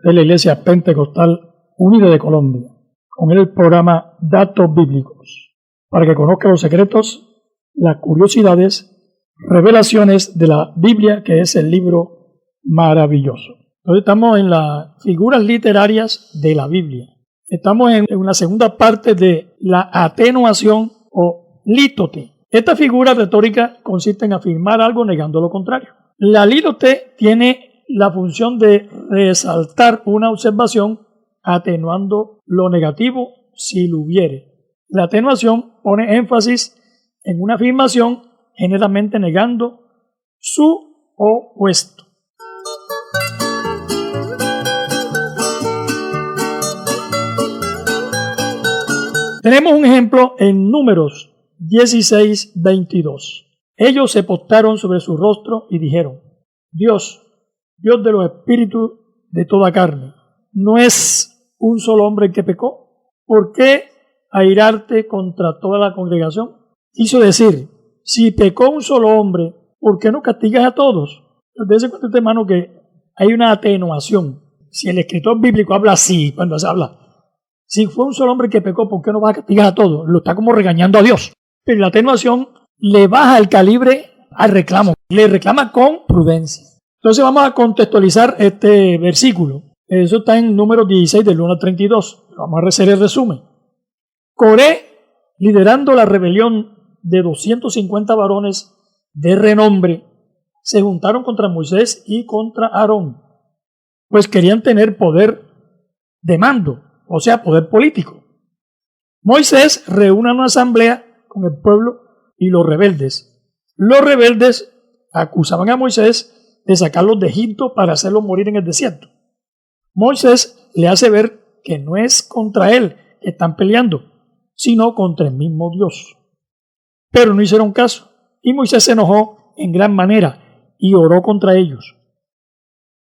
de la Iglesia Pentecostal Unida de Colombia, con el programa Datos Bíblicos, para que conozca los secretos, las curiosidades, revelaciones de la Biblia, que es el libro maravilloso. Entonces estamos en las figuras literarias de la Biblia. Estamos en una segunda parte de la atenuación o lítote. Esta figura retórica consiste en afirmar algo negando lo contrario. La lítote tiene la función de resaltar una observación atenuando lo negativo si lo hubiere. La atenuación pone énfasis en una afirmación generalmente negando su opuesto. Tenemos un ejemplo en Números 16:22. Ellos se postraron sobre su rostro y dijeron: Dios, Dios de los espíritus de toda carne, ¿no es un solo hombre el que pecó? ¿Por qué airarte contra toda la congregación? Quiso decir, si pecó un solo hombre, ¿por qué no castigas a todos? Dése cuenta usted, hermano, que hay una atenuación. Si el escritor bíblico habla así, cuando se habla, si fue un solo hombre que pecó, ¿por qué no vas a castigar a todos? Lo está como regañando a Dios. Pero la atenuación le baja el calibre al reclamo, le reclama con prudencia. Entonces vamos a contextualizar este versículo. Eso está en Números 16, del 1 al 32. Vamos a hacer el resumen. Coré, liderando la rebelión de 250 varones de renombre, se juntaron contra Moisés y contra Aarón, pues querían tener poder de mando, o sea, poder político. Moisés reúne una asamblea con el pueblo y los rebeldes. Los rebeldes acusaban a Moisés de sacarlos de Egipto para hacerlos morir en el desierto. Moisés le hace ver que no es contra él que están peleando, sino contra el mismo Dios. Pero no hicieron caso, y Moisés se enojó en gran manera y oró contra ellos.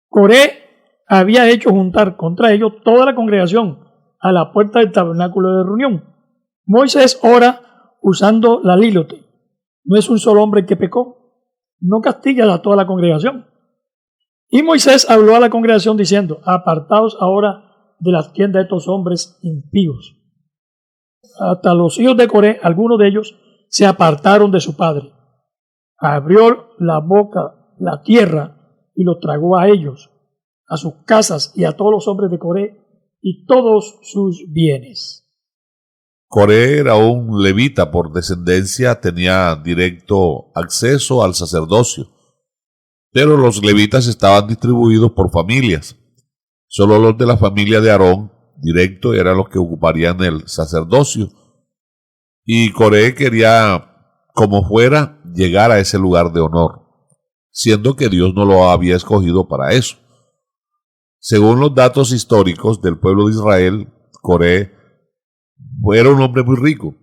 Coré había hecho juntar contra ellos toda la congregación a la puerta del tabernáculo de reunión. Moisés ora usando la lílote. No es un solo hombre que pecó, no castiga a toda la congregación. Y Moisés habló a la congregación diciendo: apartaos ahora de las tiendas de estos hombres impíos. Hasta los hijos de Coré, algunos de ellos, se apartaron de su padre. Abrió la boca, la tierra, y los tragó a ellos, a sus casas y a todos los hombres de Coré y todos sus bienes. Coré era un levita por descendencia, tenía directo acceso al sacerdocio, pero los levitas estaban distribuidos por familias. Solo los de la familia de Aarón, directo, eran los que ocuparían el sacerdocio. Y Coré quería, como fuera, llegar a ese lugar de honor, siendo que Dios no lo había escogido para eso. Según los datos históricos del pueblo de Israel, Coré era un hombre muy rico.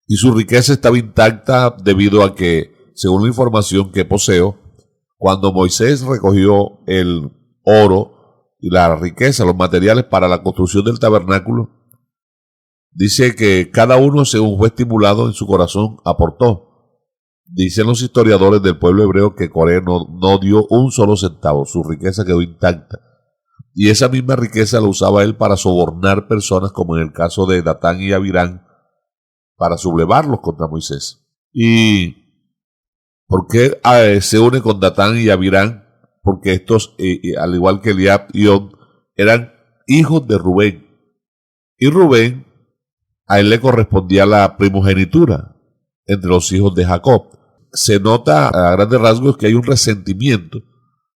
Y su riqueza estaba intacta debido a que, según la información que poseo, cuando Moisés recogió el oro y la riqueza, los materiales para la construcción del tabernáculo, dice que cada uno, según fue estimulado en su corazón, aportó. Dicen los historiadores del pueblo hebreo que Coré no dio un solo centavo, su riqueza quedó intacta. Y esa misma riqueza la usaba él para sobornar personas, como en el caso de Datán y Abirán, para sublevarlos contra Moisés. ¿Y por qué se une con Datán y Abirán? Porque estos, al igual que Eliab y On, eran hijos de Rubén. Y Rubén, a él le correspondía la primogenitura entre los hijos de Jacob. Se nota a grandes rasgos que hay un resentimiento.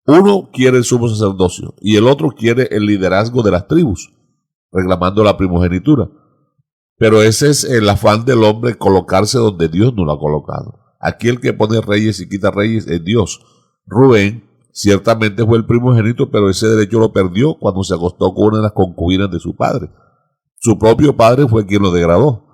Uno quiere el sumo sacerdocio y el otro quiere el liderazgo de las tribus, reclamando la primogenitura. Pero ese es el afán del hombre, colocarse donde Dios no lo ha colocado. Aquí el que pone reyes y quita reyes es Dios. Rubén ciertamente fue el primogénito, pero ese derecho lo perdió cuando se acostó con una de las concubinas de su padre. Su propio padre fue quien lo degradó.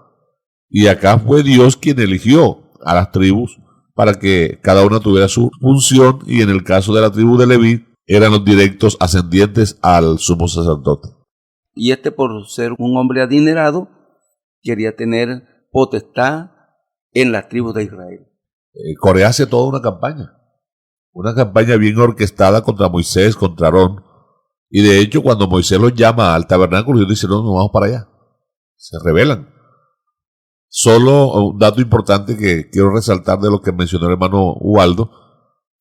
Y acá fue Dios quien eligió a las tribus para que cada una tuviera su función, y en el caso de la tribu de Leví eran los directos ascendientes al sumo sacerdote. Y por ser un hombre adinerado, quería tener potestad en las tribus de Israel. Coré hace toda una campaña bien orquestada contra Moisés, contra Aarón, Y de hecho, cuando Moisés los llama al tabernáculo, ellos dicen, no, no vamos para allá. Se rebelan. Solo un dato importante que quiero resaltar de lo que mencionó el hermano Ubaldo,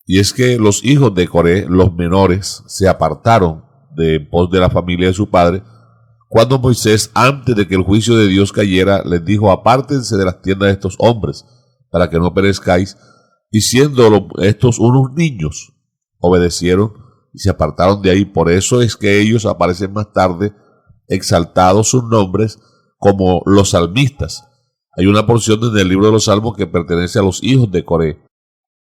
y es que los hijos de Coré, los menores, se apartaron de en pos de la familia de su padre, cuando Moisés, antes de que el juicio de Dios cayera, les dijo, apártense de las tiendas de estos hombres, para que no perezcáis, y siendo estos unos niños, obedecieron y se apartaron de ahí. Por eso es que ellos aparecen más tarde exaltados sus nombres como los salmistas. Hay una porción en el libro de los Salmos que pertenece a los hijos de Coré,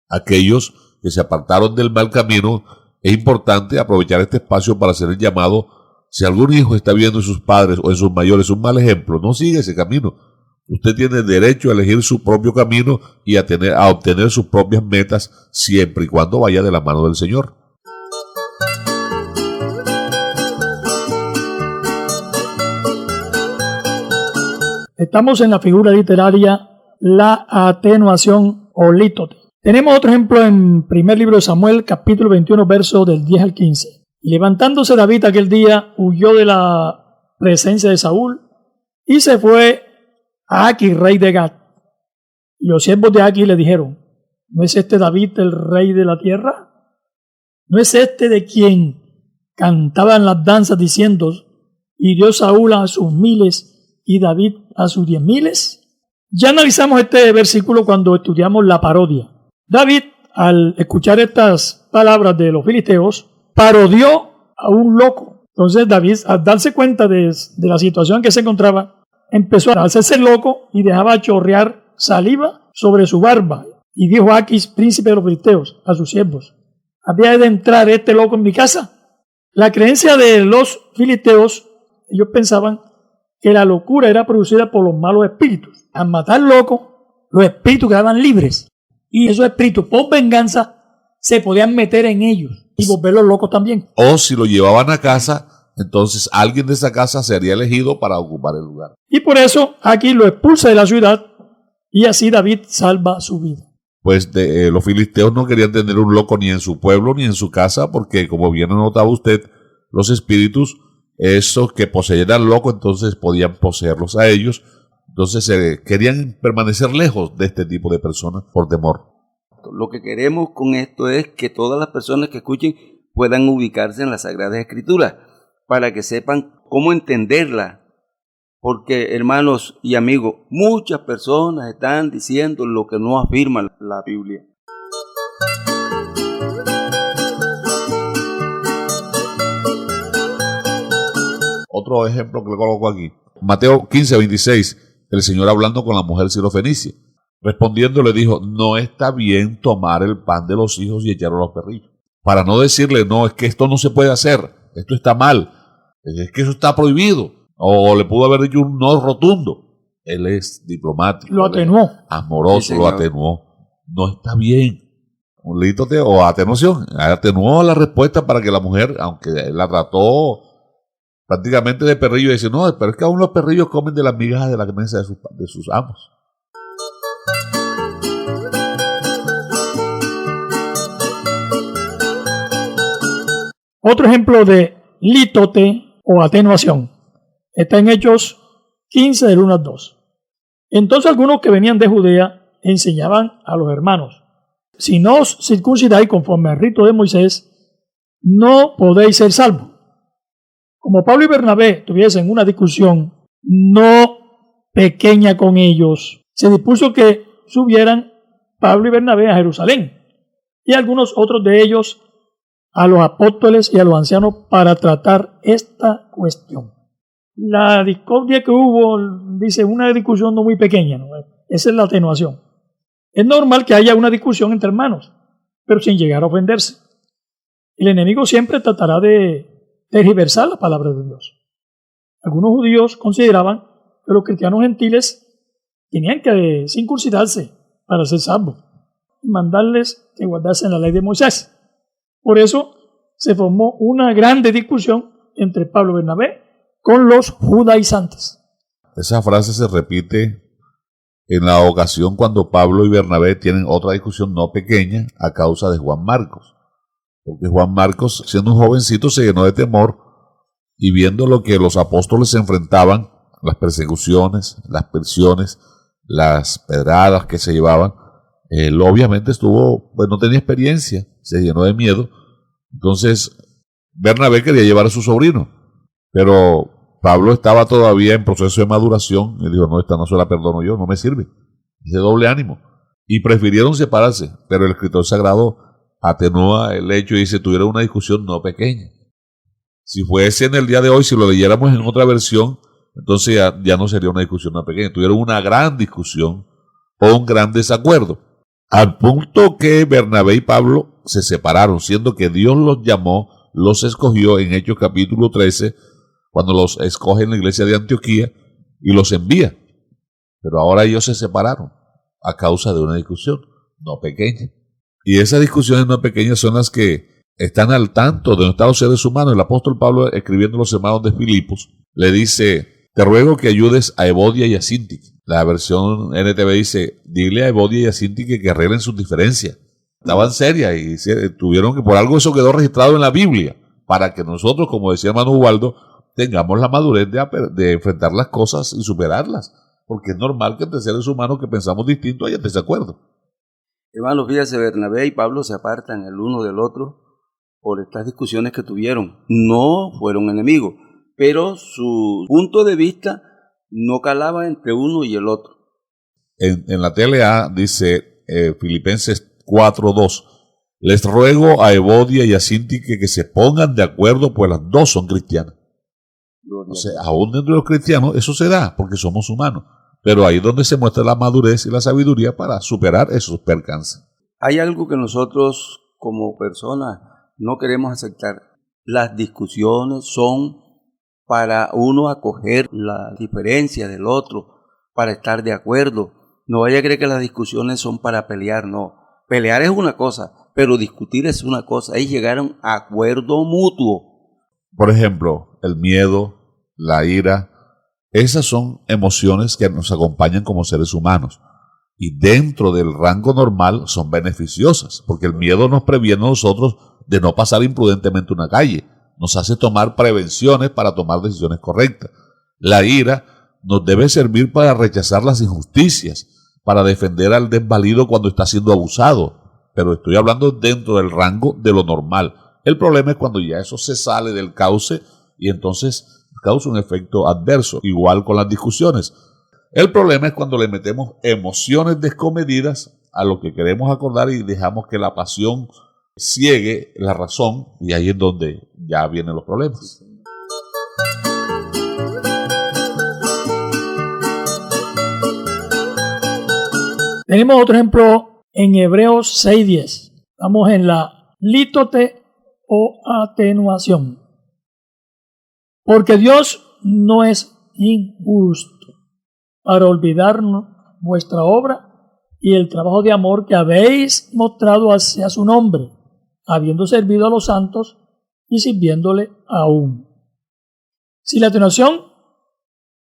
aquellos que se apartaron del mal camino. Es importante aprovechar este espacio para hacer el llamado. Si algún hijo está viendo en sus padres o en sus mayores un mal ejemplo, no siga ese camino. Usted tiene derecho a elegir su propio camino y a obtener sus propias metas, siempre y cuando vaya de la mano del Señor. Estamos en la figura literaria la atenuación o lítote. Tenemos otro ejemplo en primer libro de Samuel, capítulo 21, verso del 10 al 15. Y levantándose David aquel día, huyó de la presencia de Saúl y se fue a Aquis, rey de Gat. Y los siervos de Aquis le dijeron, ¿no es este David el rey de la tierra? ¿No es este de quien cantaban las danzas diciendo, y dio Saúl a sus miles y David a sus 10,000? Ya analizamos este versículo cuando estudiamos la parodia. David, al escuchar estas palabras de los filisteos, parodió a un loco. Entonces David, al darse cuenta de la situación en que se encontraba, empezó a hacerse loco y dejaba chorrear saliva sobre su barba. Y dijo a Aquis, príncipe de los filisteos, a sus siervos, ¿había de entrar este loco en mi casa? La creencia de los filisteos, ellos pensaban que la locura era producida por los malos espíritus. Al matar locos, los espíritus quedaban libres. Y esos espíritus, por venganza, se podían meter en ellos y volverlos locos también. O si lo llevaban a casa, entonces alguien de esa casa sería elegido para ocupar el lugar. Y por eso aquí lo expulsa de la ciudad y así David salva su vida. Pues los filisteos no querían tener un loco ni en su pueblo ni en su casa, porque como bien notaba usted, los espíritus, esos que poseían al loco, entonces podían poseerlos a ellos. Entonces querían permanecer lejos de este tipo de personas por temor. Lo que queremos con esto es que todas las personas que escuchen puedan ubicarse en las Sagradas Escrituras para que sepan cómo entenderla. Porque, hermanos y amigos, muchas personas están diciendo lo que no afirma la Biblia. Otro ejemplo que le coloco aquí. Mateo 15:26. El Señor hablando con la mujer sirofenicia. Respondiendo le dijo, no está bien tomar el pan de los hijos y echarlo a los perrillos. Para no decirle, no, es que esto no se puede hacer, esto está mal, es que eso está prohibido. O le pudo haber dicho un no rotundo. Él es diplomático. Lo atenuó. Amoroso, lo atenuó. No está bien. Un lítote o atenuación. Atenuó la respuesta para que la mujer, aunque la trató prácticamente de perrillo, dice, no, pero es que aún los perrillos comen de las migajas de la mesa de sus amos. Otro ejemplo de lítote o atenuación está en Hechos 15 del 1 al 2. Entonces algunos que venían de Judea enseñaban a los hermanos, si no os circuncidáis conforme al rito de Moisés, no podéis ser salvos. Como Pablo y Bernabé tuviesen una discusión no pequeña con ellos, se dispuso que subieran Pablo y Bernabé a Jerusalén y algunos otros de ellos a los apóstoles y a los ancianos para tratar esta cuestión. La discordia que hubo, dice, una discusión no muy pequeña, ¿no? Esa es la atenuación. Es normal que haya una discusión entre hermanos, pero sin llegar a ofenderse. El enemigo siempre tratará de tergiversar la palabra de Dios. Algunos judíos consideraban que los cristianos gentiles tenían que circuncidarse para ser salvos y mandarles que guardasen la ley de Moisés. Por eso se formó una grande discusión entre Pablo y Bernabé con los judaizantes. Esa frase se repite en la ocasión cuando Pablo y Bernabé tienen otra discusión no pequeña a causa de Juan Marcos. porque Juan Marcos, siendo un jovencito, se llenó de temor y viendo lo que los apóstoles se enfrentaban, las persecuciones, las prisiones, las pedradas que se llevaban, él obviamente pues no tenía experiencia, se llenó de miedo. Entonces Bernabé quería llevar a su sobrino, pero Pablo estaba todavía en proceso de maduración y dijo, no, esta no se la perdono yo, no me sirve. Ese doble ánimo. Y prefirieron separarse, pero el escritor sagrado atenúa el hecho y dice, tuvieron una discusión no pequeña. Si fuese en el día de hoy, si lo leyéramos en otra versión, entonces ya no sería una discusión no pequeña, tuvieron una gran discusión o un gran desacuerdo, al punto que Bernabé y Pablo se separaron, siendo que Dios los llamó, los escogió en Hechos capítulo 13, cuando los escoge en la iglesia de Antioquía y los envía. Pero ahora ellos se separaron a causa de una discusión no pequeña. Y esas discusiones no pequeñas son las que están al tanto de donde están los seres humanos. El apóstol Pablo, escribiendo a los hermanos de Filipos, le dice, te ruego que ayudes a Evodia y a Síntique. La versión NTV dice, dile a Evodia y a Síntique que arreglen sus diferencias. Estaban serias y tuvieron que, por algo eso quedó registrado en la Biblia, para que nosotros, como decía hermano Ubaldo, tengamos la madurez de enfrentar las cosas y superarlas. Porque es normal que entre seres humanos que pensamos distinto haya desacuerdo. Hermanos, fíjense, Bernabé y Pablo se apartan el uno del otro por estas discusiones que tuvieron. No fueron enemigos, pero su punto de vista no calaba entre uno y el otro. En la TLA dice Filipenses 4:2, les ruego a Evodia y a Síntique que se pongan de acuerdo, pues las dos son cristianas. O sea, aún dentro de los cristianos eso se da porque somos humanos, pero ahí es donde se muestra la madurez y la sabiduría para superar esos percances. Hay algo que nosotros como personas no queremos aceptar. Las discusiones son para uno acoger la diferencia del otro, para estar de acuerdo. No vaya a creer que las discusiones son para pelear, no. Pelear es una cosa, pero discutir es una cosa. Ahí llegaron a acuerdo mutuo. Por ejemplo, el miedo, la ira, esas son emociones que nos acompañan como seres humanos. Y dentro del rango normal son beneficiosas, porque el miedo nos previene a nosotros de no pasar imprudentemente una calle. Nos hace tomar prevenciones para tomar decisiones correctas. La ira nos debe servir para rechazar las injusticias, para defender al desvalido cuando está siendo abusado. Pero estoy hablando dentro del rango de lo normal. El problema es cuando ya eso se sale del cauce y entonces causa un efecto adverso, igual con las discusiones. El problema es cuando le metemos emociones descomedidas a lo que queremos acordar y dejamos que la pasión ciegue la razón, y ahí es donde ya vienen los problemas. Tenemos otro ejemplo en Hebreos 6:10. Estamos en la lítote o atenuación. Porque Dios no es injusto para olvidarnos vuestra obra y el trabajo de amor que habéis mostrado hacia su nombre, habiendo servido a los santos y sirviéndole aún. Si la atenuación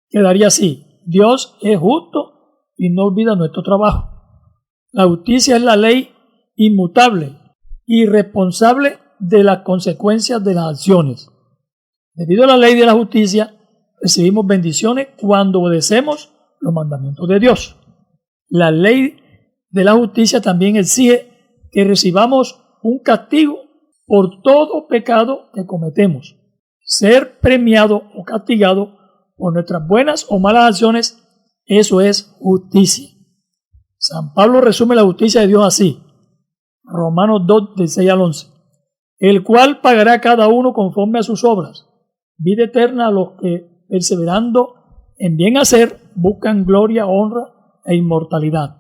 quedaría así, Dios es justo y no olvida nuestro trabajo. La justicia es la ley inmutable y responsable de las consecuencias de las acciones. Debido a la ley de la justicia, recibimos bendiciones cuando obedecemos los mandamientos de Dios. La ley de la justicia también exige que recibamos un castigo por todo pecado que cometemos. Ser premiado o castigado por nuestras buenas o malas acciones, eso es justicia. San Pablo resume la justicia de Dios así, Romanos 2, del 6 al 11, el cual pagará a cada uno conforme a sus obras, vida eterna a los que, perseverando en bien hacer, buscan gloria, honra e inmortalidad,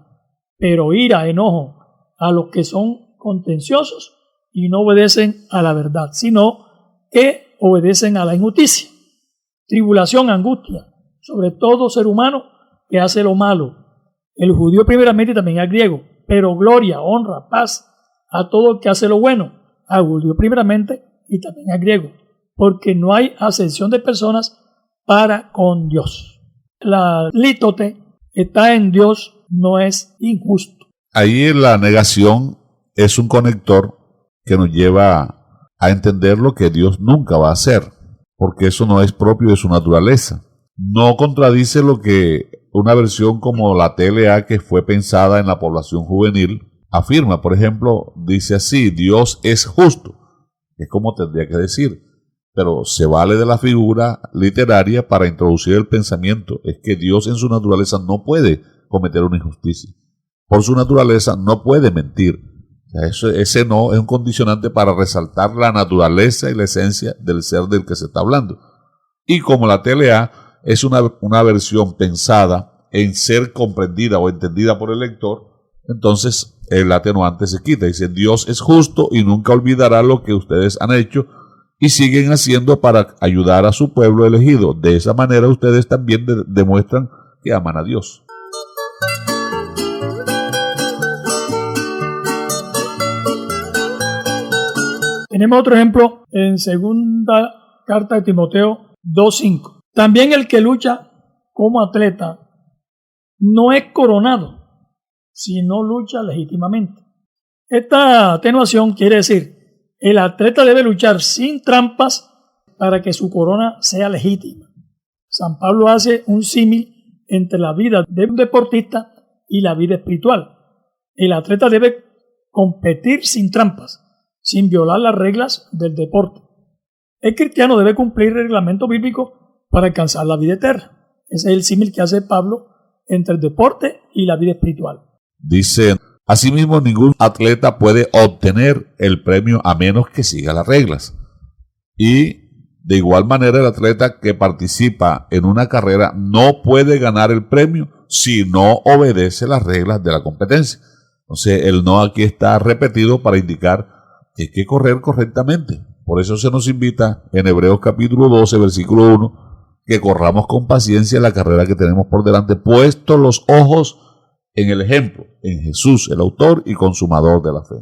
pero ira, enojo a los que son contenciosos y no obedecen a la verdad, sino que obedecen a la injusticia. Tribulación, angustia, sobre todo ser humano que hace lo malo, el judío primeramente y también al griego, pero gloria, honra, paz a todo el que hace lo bueno, al judío primeramente y también al griego, porque no hay acepción de personas para con Dios. La lítote está en Dios, no es injusto. Ahí la negación es un conector que nos lleva a entender lo que Dios nunca va a hacer, porque eso no es propio de su naturaleza. No contradice lo que una versión como la TLA, que fue pensada en la población juvenil, afirma. Por ejemplo, dice así: Dios es justo. Es como tendría que decir, pero se vale de la figura literaria para introducir el pensamiento. Es que Dios en su naturaleza no puede cometer una injusticia. Por su naturaleza no puede mentir. Ese no es un condicionante para resaltar la naturaleza y la esencia del ser del que se está hablando. Y como la TLA es una versión pensada en ser comprendida o entendida por el lector, entonces el atenuante se quita. Dice: Dios es justo y nunca olvidará lo que ustedes han hecho y siguen haciendo para ayudar a su pueblo elegido. De esa manera ustedes también demuestran que aman a Dios. Tenemos otro ejemplo en segunda carta de Timoteo 2:5. También el que lucha como atleta no es coronado, sino lucha legítimamente. Esta atenuación quiere decir: el atleta debe luchar sin trampas para que su corona sea legítima. San Pablo hace un símil entre la vida de un deportista y la vida espiritual. El atleta debe competir sin trampas, sin violar las reglas del deporte. El cristiano debe cumplir el reglamento bíblico para alcanzar la vida eterna. Ese es el símil que hace Pablo entre el deporte y la vida espiritual. Dice: asimismo, ningún atleta puede obtener el premio a menos que siga las reglas. Y de igual manera, el atleta que participa en una carrera no puede ganar el premio si no obedece las reglas de la competencia. Entonces, el no aquí está repetido para indicar que hay que correr correctamente. Por eso se nos invita en Hebreos capítulo 12, versículo 1, que corramos con paciencia la carrera que tenemos por delante, puestos los ojos en el ejemplo, en Jesús, el autor y consumador de la fe.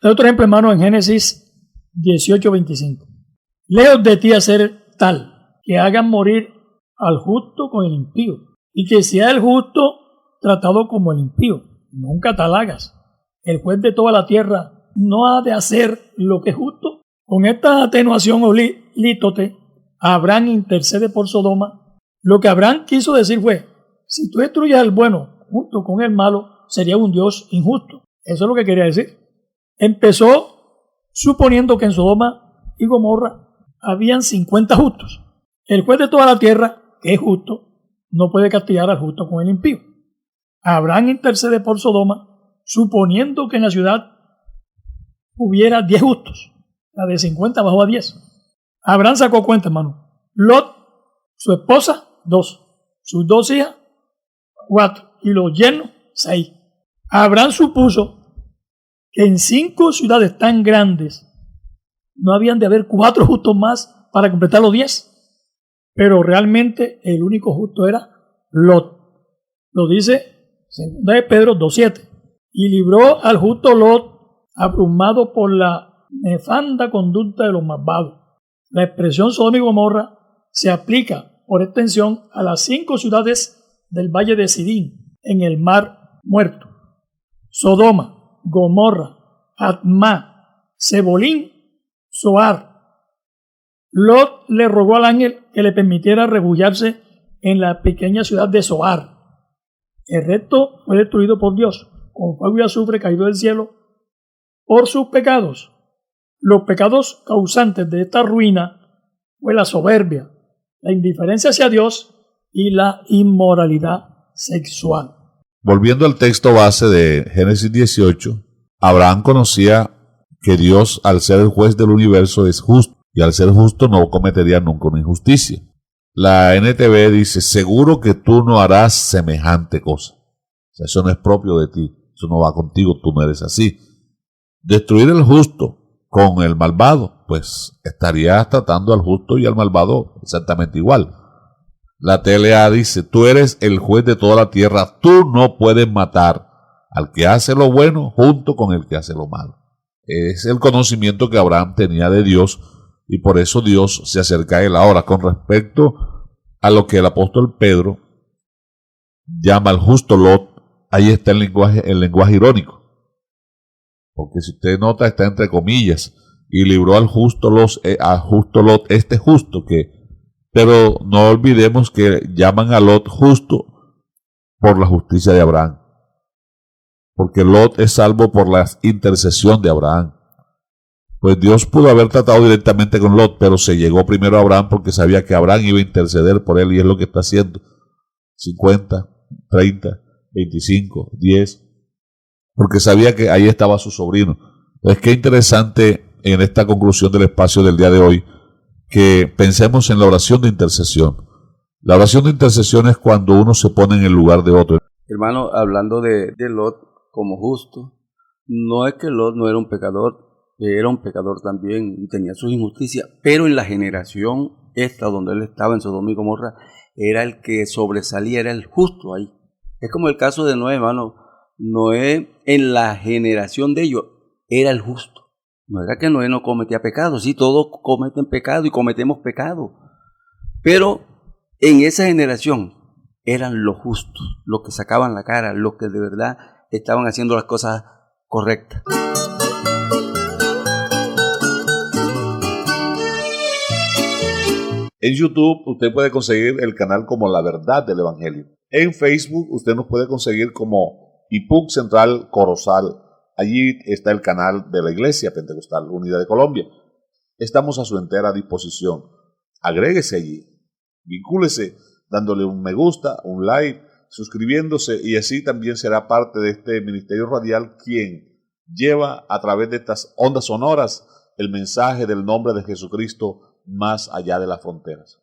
Otro ejemplo, hermano, en Génesis 18:25. Lejos de ti hacer tal que hagan morir al justo con el impío, y que sea el justo tratado como el impío. Nunca tal hagas. El juez de toda la tierra no ha de hacer lo que es justo. Con esta atenuación o lítote, Abraham intercede por Sodoma. Lo que Abraham quiso decir fue: si tú destruyes al bueno junto con el malo, sería un Dios injusto. Eso es lo que quería decir. Empezó suponiendo que en Sodoma y Gomorra habían 50 justos. El juez de toda la tierra, que es justo, no puede castigar al justo con el impío. Abraham intercede por Sodoma, suponiendo que en la ciudad hubiera 10 justos. La de 50 bajó a 10. Abraham sacó cuenta, hermano. Lot, su esposa, 2. Sus 2 hijas, 4. Y los yernos, 6. Abraham supuso que en 5 ciudades tan grandes no habían de haber 4 justos más para completar los 10. Pero realmente el único justo era Lot. Lo dice 2 de Pedro 2:7. Y libró al justo Lot, abrumado por la nefanda conducta de los malvados. La expresión Sodoma y Gomorra se aplica por extensión a las 5 ciudades del valle de Sidín, en el mar muerto. Sodoma, Gomorra, Admá, Zebolín, Zoar. Lot le rogó al ángel que le permitiera refugiarse en la pequeña ciudad de Zoar. El resto fue destruido por Dios, con fuego y azufre caído del cielo, por sus pecados. Los pecados causantes de esta ruina fue la soberbia, la indiferencia hacia Dios y la inmoralidad sexual. Volviendo al texto base de Génesis 18, Abraham conocía que Dios, al ser el juez del universo, es justo, y al ser justo no cometería nunca una injusticia. La NTV dice: seguro que tú no harás semejante cosa. O sea, eso no es propio de ti, eso no va contigo, tú no eres así. Destruir el justo con el malvado, pues estarías tratando al justo y al malvado exactamente igual. La TLA dice: tú eres el juez de toda la tierra, tú no puedes matar al que hace lo bueno junto con el que hace lo malo. Es el conocimiento que Abraham tenía de Dios, y por eso Dios se acerca a él. Ahora, con respecto a lo que el apóstol Pedro llama al justo Lot, ahí está el lenguaje irónico. Porque si usted nota, está entre comillas, y libró al justo Lot, este justo pero no olvidemos que llaman a Lot justo por la justicia de Abraham. Porque Lot es salvo por la intercesión de Abraham. Pues Dios pudo haber tratado directamente con Lot, pero se llegó primero a Abraham porque sabía que Abraham iba a interceder por él, y es lo que está haciendo. 50, 30, 25, 10, porque sabía que ahí estaba su sobrino. Entonces, qué interesante en esta conclusión del espacio del día de hoy, que pensemos en la oración de intercesión. La oración de intercesión es cuando uno se pone en el lugar de otro. Hermano, hablando de Lot como justo, no es que Lot no era un pecador también y tenía sus injusticias, pero en la generación esta donde él estaba en Sodoma y Gomorra, era el que sobresalía, era el justo ahí. Es como el caso de Noé, hermano. Noé, en la generación de ellos, era el justo. No era que Noé no cometía pecado, sí, todos cometen pecado y cometemos pecado. Pero en esa generación eran los justos, los que sacaban la cara, los que de verdad estaban haciendo las cosas correctas. En YouTube usted puede conseguir el canal como La Verdad del Evangelio. En Facebook usted nos puede conseguir como IPUC Central Corozal. Allí está el canal de la Iglesia Pentecostal Unida de Colombia. Estamos a su entera disposición. Agréguese allí, vincúlese dándole un me gusta, un like, suscribiéndose, y así también será parte de este ministerio radial quien lleva a través de estas ondas sonoras el mensaje del nombre de Jesucristo más allá de las fronteras.